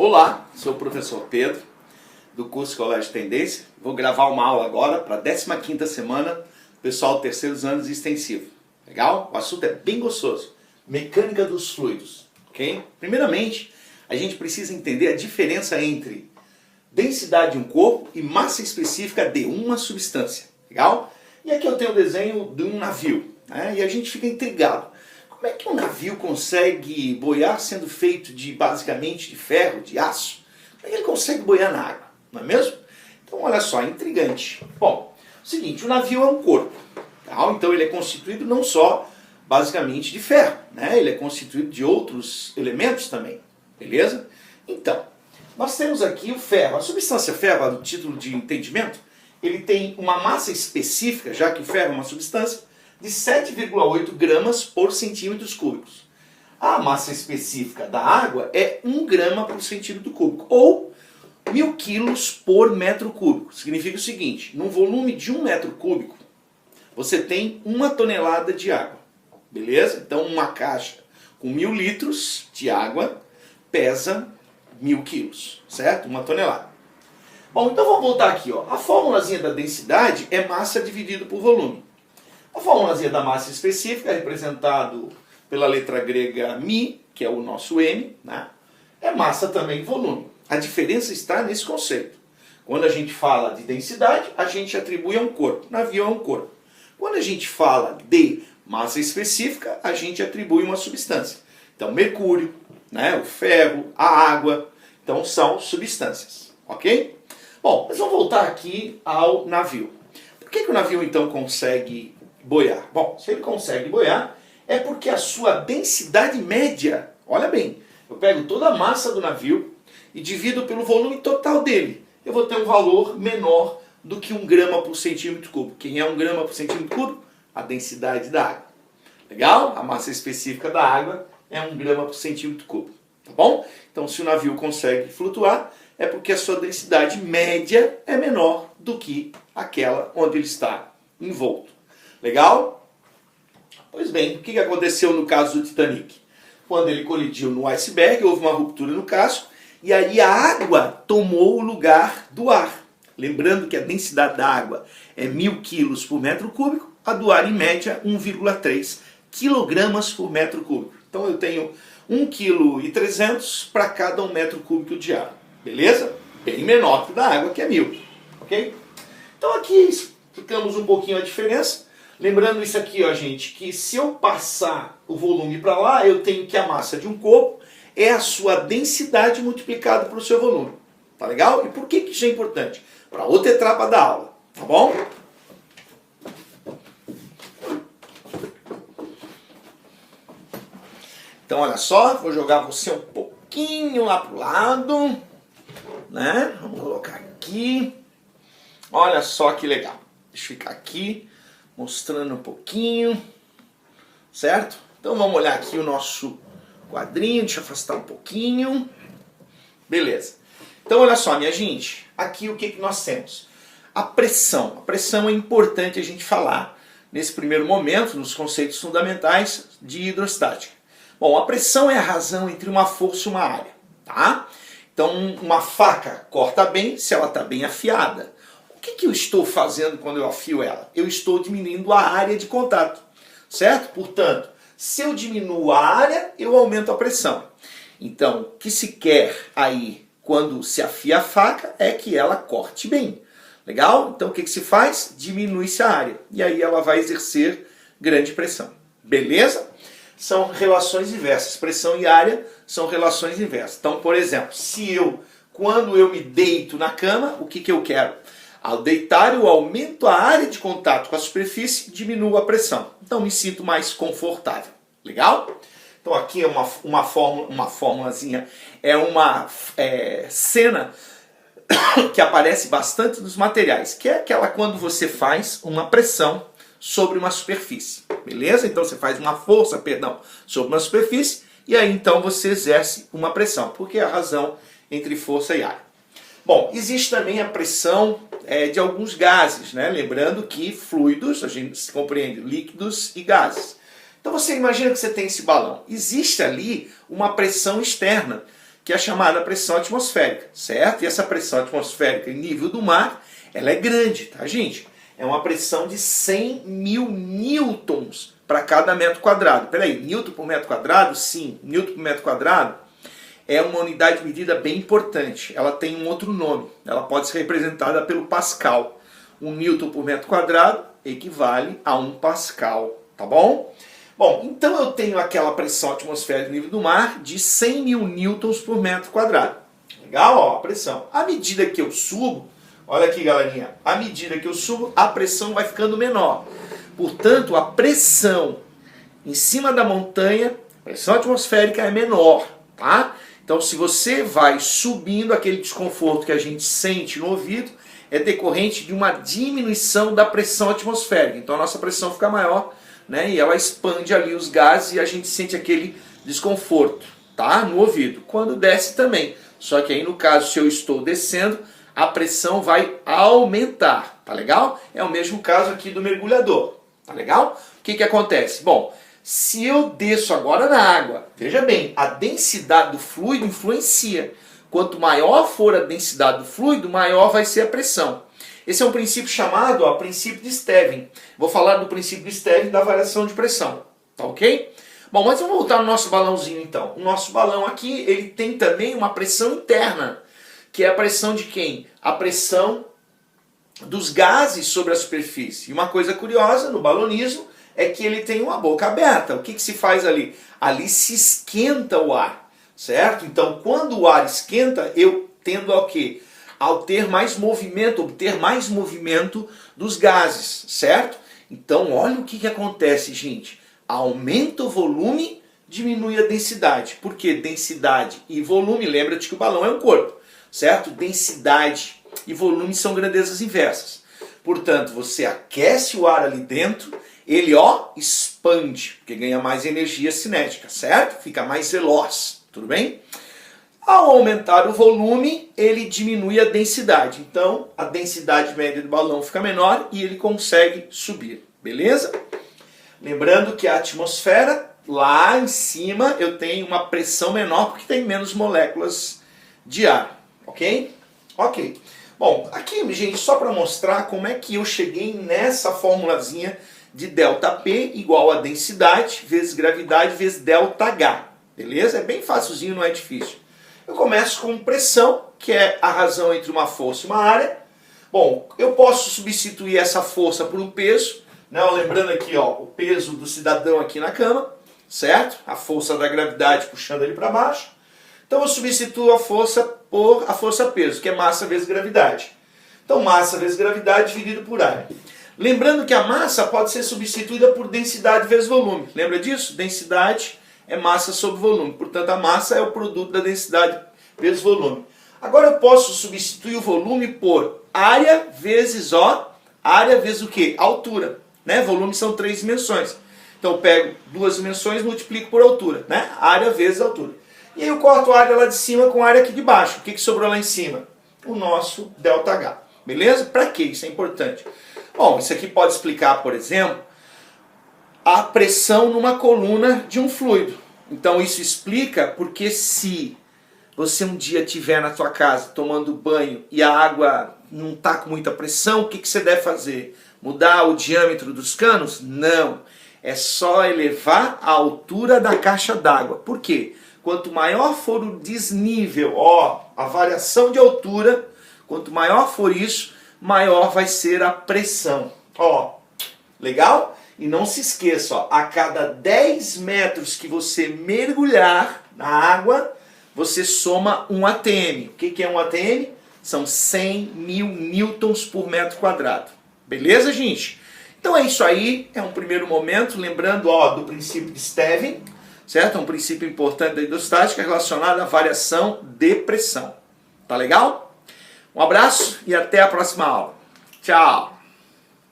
Olá, sou o professor Pedro, do curso Colégio de Tendência. Vou gravar uma aula agora para a 15ª semana, pessoal terceiros anos extensivo. Legal? O assunto é bem gostoso. Mecânica dos fluidos, ok? Primeiramente, a gente precisa entender a diferença entre densidade de um corpo e massa específica de uma substância. Legal? E aqui eu tenho o desenho de um navio, né? E a gente fica intrigado. Como é que um navio consegue boiar sendo feito basicamente de ferro, de aço? Como é que ele consegue boiar na água? Não é mesmo? Então olha só, intrigante. Bom, é o seguinte, o navio é um corpo. Tá? Então ele é constituído não só basicamente de ferro, né? Ele é constituído de outros elementos também. Beleza? Então, nós temos aqui o ferro. A substância ferro, a título de entendimento, ele tem uma massa específica, já que o ferro é uma substância, de 7,8 gramas por centímetros cúbicos. A massa específica da água é 1 grama por centímetro cúbico, ou 1000 quilos por metro cúbico. Significa o seguinte, num volume de 1 metro cúbico, você tem 1 tonelada de água. Beleza? Então uma caixa com 1000 litros de água pesa 1000 quilos, certo? 1 tonelada. Bom, então vamos voltar aqui. Ó. A fórmulazinha da densidade é massa dividido por volume. A fórmulazinha da massa específica é representado pela letra grega μ, que é o nosso M, né? É massa também volume. A diferença está nesse conceito. Quando a gente fala de densidade, a gente atribui a um corpo. Navio é um corpo. Quando a gente fala de massa específica, a gente atribui uma substância. Então, mercúrio, né? O ferro, a água, então são substâncias, ok? Bom, mas vamos voltar aqui ao navio. Por que o navio então consegue boiar? Bom, se ele consegue boiar, é porque a sua densidade média, olha bem, eu pego toda a massa do navio e divido pelo volume total dele. Eu vou ter um valor menor do que 1 grama por centímetro cúbico. Quem é 1 grama por centímetro cúbico? A densidade da água. Legal? A massa específica da água é 1 grama por centímetro cúbico. Tá bom? Então, se o navio consegue flutuar, é porque a sua densidade média é menor do que aquela onde ele está envolto. Legal? Pois bem, o que aconteceu no caso do Titanic? Quando ele colidiu no iceberg, houve uma ruptura no casco, e aí a água tomou o lugar do ar. Lembrando que a densidade da água é 1000 quilos por metro cúbico, a do ar, em média, 1,3 quilogramas por metro cúbico. Então eu tenho 1,3 kg para cada 1 metro cúbico de ar. Beleza? Bem menor que o da água, que é 1000. Ok? Então aqui explicamos um pouquinho a diferença. Lembrando isso aqui, ó, gente, que se eu passar o volume para lá, eu tenho que a massa de um corpo é a sua densidade multiplicada pelo seu volume. Tá legal? E por que isso é importante? Para outra etapa da aula. Tá bom? Então, olha só, vou jogar você um pouquinho lá pro lado, né? Vamos colocar aqui. Olha só que legal. Deixa eu ficar aqui, mostrando um pouquinho, certo? Então, vamos olhar aqui o nosso quadrinho. Deixa eu afastar um pouquinho. Beleza. Então, olha só, minha gente. Aqui o que nós temos? A pressão. A pressão é importante a gente falar nesse primeiro momento, nos conceitos fundamentais de hidrostática. Bom, a pressão é a razão entre uma força e uma área, tá? Então, uma faca corta bem se ela está bem afiada. O que eu estou fazendo quando eu afio ela? Eu estou diminuindo a área de contato, certo? Portanto, se eu diminuo a área, eu aumento a pressão. Então, o que se quer aí quando se afia a faca é que ela corte bem. Legal? Então, o que se faz? Diminui-se a área. E aí ela vai exercer grande pressão. Beleza? São relações inversas. Pressão e área são relações inversas. Então, por exemplo, quando eu me deito na cama, o que eu quero? Ao deitar, eu aumento a área de contato com a superfície e diminuo a pressão. Então, me sinto mais confortável. Legal? Então, aqui é uma formulazinha, é uma cena que aparece bastante nos materiais, que é aquela quando você faz uma pressão sobre uma superfície. Beleza? Então você faz uma força, sobre uma superfície e aí então você exerce uma pressão, porque é a razão entre força e área. Bom, existe também a pressão de alguns gases, né? Lembrando que fluidos, a gente se compreende líquidos e gases. Então você imagina que você tem esse balão. Existe ali uma pressão externa que é a chamada pressão atmosférica, certo? E essa pressão atmosférica em nível do mar, ela é grande, tá, gente? É uma pressão de 100 mil newtons para cada metro quadrado. Peraí, newton por metro quadrado? Sim, newton por metro quadrado é uma unidade de medida bem importante. Ela tem um outro nome. Ela pode ser representada pelo Pascal. 1 newton por metro quadrado equivale a 1 Pascal, tá bom? Bom, então eu tenho aquela pressão atmosférica no nível do mar de 100 mil newtons por metro quadrado. Legal? Ó, a pressão. À medida que eu subo, olha aqui, galerinha, à medida que eu subo, a pressão vai ficando menor. Portanto, a pressão em cima da montanha, a pressão atmosférica é menor, tá? Então, se você vai subindo, aquele desconforto que a gente sente no ouvido é decorrente de uma diminuição da pressão atmosférica. Então, a nossa pressão fica maior, né? E ela expande ali os gases e a gente sente aquele desconforto, tá? No ouvido. Quando desce também. Só que aí, no caso, se eu estou descendo, a pressão vai aumentar, tá legal? É o mesmo caso aqui do mergulhador, tá legal? O que acontece? Bom, se eu desço agora na água, veja bem, a densidade do fluido influencia. Quanto maior for a densidade do fluido, maior vai ser a pressão. Esse é um princípio chamado, ó, princípio de Stevin. Vou falar do princípio de Stevin da variação de pressão, tá ok? Bom, mas vamos voltar no nosso balãozinho então. O nosso balão aqui, ele tem também uma pressão interna, que é a pressão de quem? A pressão dos gases sobre a superfície. E uma coisa curiosa no balonismo é que ele tem uma boca aberta. O que se faz ali? Ali se esquenta o ar, certo? Então, quando o ar esquenta, eu tendo ao quê? Ao ter mais movimento, obter mais movimento dos gases, certo? Então, olha o que acontece, gente. Aumenta o volume, diminui a densidade. Por quê? Densidade e volume, lembra-te que o balão é um corpo, certo? Densidade e volume são grandezas inversas. Portanto, você aquece o ar ali dentro, ele, ó, expande, porque ganha mais energia cinética, certo? Fica mais veloz, tudo bem? Ao aumentar o volume, ele diminui a densidade. Então, a densidade média do balão fica menor e ele consegue subir, beleza? Lembrando que a atmosfera, lá em cima, eu tenho uma pressão menor porque tem menos moléculas de ar, ok? Ok. Bom, aqui, gente, só para mostrar como é que eu cheguei nessa formulazinha de ΔP igual a densidade vezes gravidade vezes ΔH, beleza? É bem facilzinho, não é difícil. Eu começo com pressão, que é a razão entre uma força e uma área. Bom, eu posso substituir essa força por um peso, né? Lembrando aqui, ó, o peso do cidadão aqui na cama, certo? A força da gravidade puxando ele para baixo. Então eu substituo a força por a força-peso, que é massa vezes gravidade. Então massa vezes gravidade dividido por área. Lembrando que a massa pode ser substituída por densidade vezes volume. Lembra disso? Densidade é massa sobre volume. Portanto, a massa é o produto da densidade vezes volume. Agora eu posso substituir o volume por área vezes, ó, área vezes o quê? Altura. Né? Volume são 3 dimensões. Então eu pego 2 dimensões e multiplico por altura. Né? Área vezes altura. E aí eu corto a área lá de cima com a área aqui de baixo. O que sobrou lá em cima? O nosso ΔH. Beleza? Para que isso é importante? Bom, isso aqui pode explicar, por exemplo, a pressão numa coluna de um fluido. Então isso explica porque se você um dia estiver na sua casa tomando banho e a água não está com muita pressão, o que você deve fazer? Mudar o diâmetro dos canos? Não. É só elevar a altura da caixa d'água. Por quê? Quanto maior for o desnível, ó, a variação de altura, quanto maior for isso, maior vai ser a pressão. Ó, legal? E não se esqueça, ó, a cada 10 metros que você mergulhar na água, você soma um ATM. O que é um ATM? São 100 mil newtons por metro quadrado. Beleza, gente? Então é isso aí, é um primeiro momento, lembrando, ó, do princípio de Stevin, certo? É um princípio importante da hidrostática relacionado à variação de pressão. Tá legal? Um abraço e até a próxima aula. Tchau!